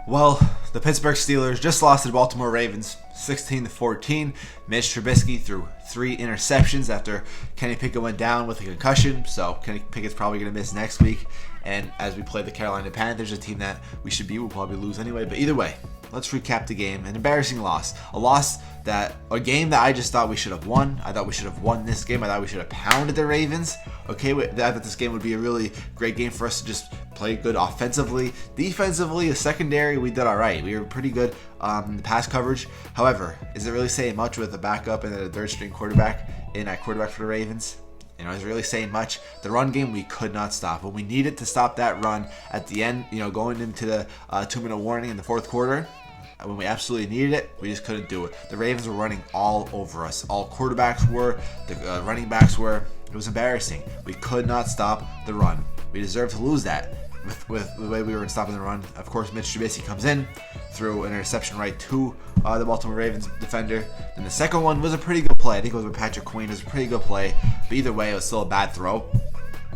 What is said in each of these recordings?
Well, the Pittsburgh Steelers just lost to the Baltimore Ravens 16-14. Mitch Trubisky threw 3 interceptions after Kenny Pickett went down with a concussion. So Kenny Pickett's probably going to miss next week. And as we play the Carolina Panthers, a team that we should beat, we'll probably lose anyway. But either way, let's recap the game. An embarrassing loss. A game that I just thought we should have won. I thought we should have won this game. I thought we should have pounded the Ravens. I thought this game would be a really great game for us to just play good offensively. Defensively, the secondary, we did all right. We were pretty good in the pass coverage. However, is it really saying much with a backup and a third-string quarterback in at quarterback for the Ravens? Is it really saying much? The run game, we could not stop. When we needed to stop that run at the end, going into the 2-minute warning in the fourth quarter, when we absolutely needed it, we just couldn't do it. The Ravens were running all over us. All quarterbacks were, the running backs were. It was embarrassing. We could not stop the run. We deserved to lose that with the way we were stopping the run. Of course, Mitch Trubisky comes in, threw an interception right to the Baltimore Ravens defender. And the second one was a pretty good play. I think it was with Patrick Queen. It was a pretty good play. But either way, it was still a bad throw.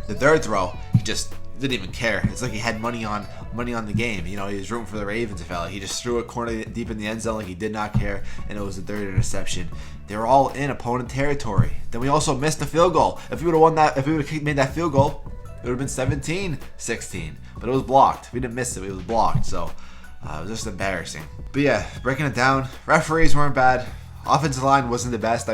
The third throw, he just didn't even care. It's like he had money on the game. He was rooting for the Ravens. It felt like he just threw it corner deep in the end zone like he did not care, and it was the third interception. They were all in opponent territory. Then we also missed the field goal. If we would have won that, if we would have made that field goal, it would have been 17-16. But it was blocked. We didn't miss it. It was blocked. So it was just embarrassing. But yeah, breaking it down. Referees weren't bad. Offensive line wasn't the best.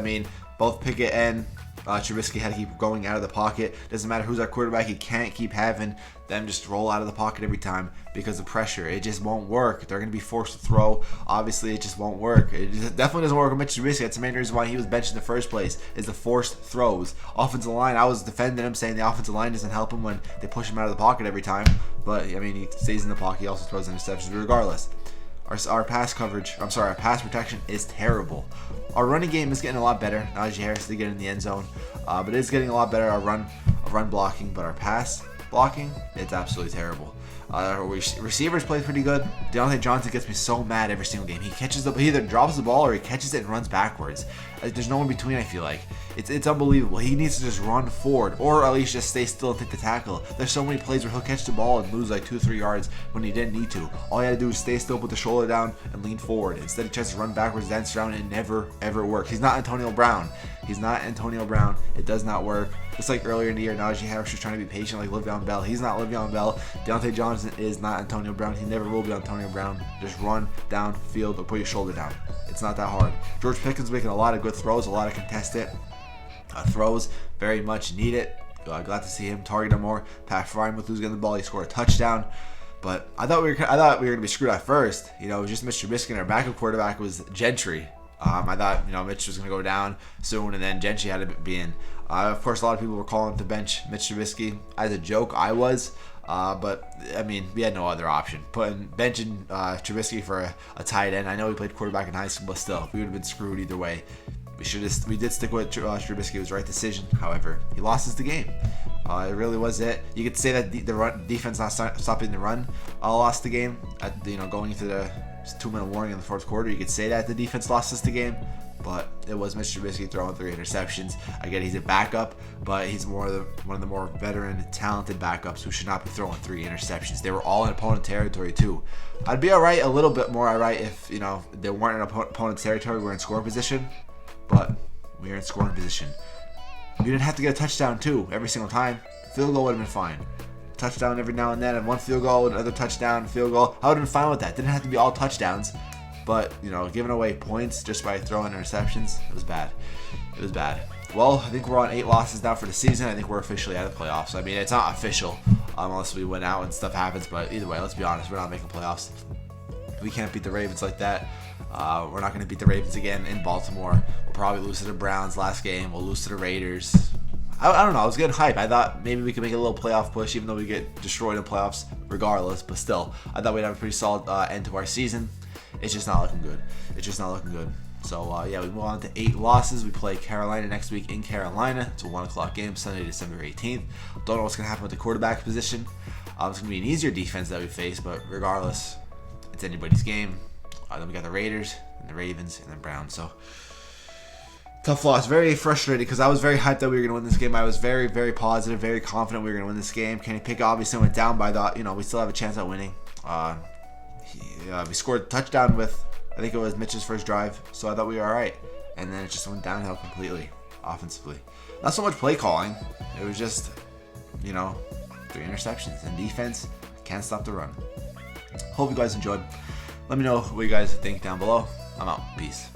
Both Pickett and Trubisky had to keep going out of the pocket. Doesn't matter who's our quarterback. You can't keep having them just roll out of the pocket every time because of pressure. It just won't work. They're going to be forced to throw. Obviously, it just won't work. It definitely doesn't work with Mitch Trubisky. That's the main reason why he was benched in the first place, is the forced throws. Offensive line, I was defending him, saying the offensive line doesn't help him when they push him out of the pocket every time. But, he stays in the pocket. He also throws interceptions regardless. Our pass protection is terrible. Our running game is getting a lot better. Najee Harris did get in the end zone, but it is getting a lot better. Our run blocking, but our pass blocking, it's absolutely terrible. Our receivers play pretty good. Deontay Johnson gets me so mad every single game. He either drops the ball or he catches it and runs backwards. There's no in between. I feel like it's unbelievable. He needs to just run forward, or at least just stay still and take the tackle. There's so many plays where he'll catch the ball and lose like 2-3 yards when he didn't need to. All he had to do is stay still, put the shoulder down, and lean forward. Instead, he tries to run backwards, dance around, and it never ever works. He's not Antonio Brown. It does not work. Just like earlier in the year, Najee Harris was trying to be patient like Le'Veon Bell. He's not Le'Veon Bell. Deontay Johnson is not Antonio Brown. He never will be Antonio Brown. Just run downfield or put your shoulder down. It's not that hard. George Pickens making a lot of good throws, a lot of contested throws. Very much need it. Glad to see him target him more. Pat Frymuth, who's getting the ball, he scored a touchdown. But I thought we were going to be screwed at first. It was just Mitch Trubisky, and our backup quarterback was Gentry. I thought Mitch was going to go down soon, and then Gentry had to be in. Of course, a lot of people were calling to bench Mitch Trubisky. As a joke, I was. But we had no other option. Benching Trubisky for a tight end. I know he played quarterback in high school, but still, we would have been screwed either way. We did stick with Trubisky. It was the right decision. However, he lost us the game. It really was it. You could say that the run defense not stopping the run lost the game. Going into the 2-minute warning in the fourth quarter, you could say that the defense lost us the game. But it was Mitch Trubisky throwing 3 interceptions. Again, he's a backup, but he's one of the more veteran, talented backups who should not be throwing 3 interceptions. They were all in opponent territory too. I'd be a little bit more alright if they weren't in opponent territory. We were in scoring position, but we were in scoring position. We didn't have to get a touchdown too every single time. Field goal would have been fine. Touchdown every now and then, and one field goal, another touchdown, field goal. I would have been fine with that. Didn't have to be all touchdowns. But, giving away points just by throwing interceptions, it was bad. It was bad. Well, I think we're on 8 losses now for the season. I think we're officially out of the playoffs. It's not official unless we win out and stuff happens. But either way, let's be honest, we're not making playoffs. We can't beat the Ravens like that. We're not going to beat the Ravens again in Baltimore. We'll probably lose to the Browns last game. We'll lose to the Raiders. I don't know. I was getting hype. I thought maybe we could make a little playoff push, even though we get destroyed in playoffs regardless. But still, I thought we'd have a pretty solid end to our season. It's just not looking good. So, we move on to 8 losses. We play Carolina next week in Carolina. It's a 1 o'clock game, Sunday, December 18th. Don't know what's going to happen with the quarterback position. It's going to be an easier defense that we face, but regardless, it's anybody's game. Then we got the Raiders, and the Ravens, and the Browns. So, tough loss. Very frustrated because I was very hyped that we were going to win this game. I was very, very positive, very confident we were going to win this game. Kenny Pickett obviously went down, but I thought, we still have a chance at winning. We scored a touchdown with, I think it was Mitch's first drive, so I thought we were all right. And then it just went downhill completely, offensively. Not so much play calling. It was just, 3 interceptions. And defense can't stop the run. Hope you guys enjoyed. Let me know what you guys think down below. I'm out. Peace.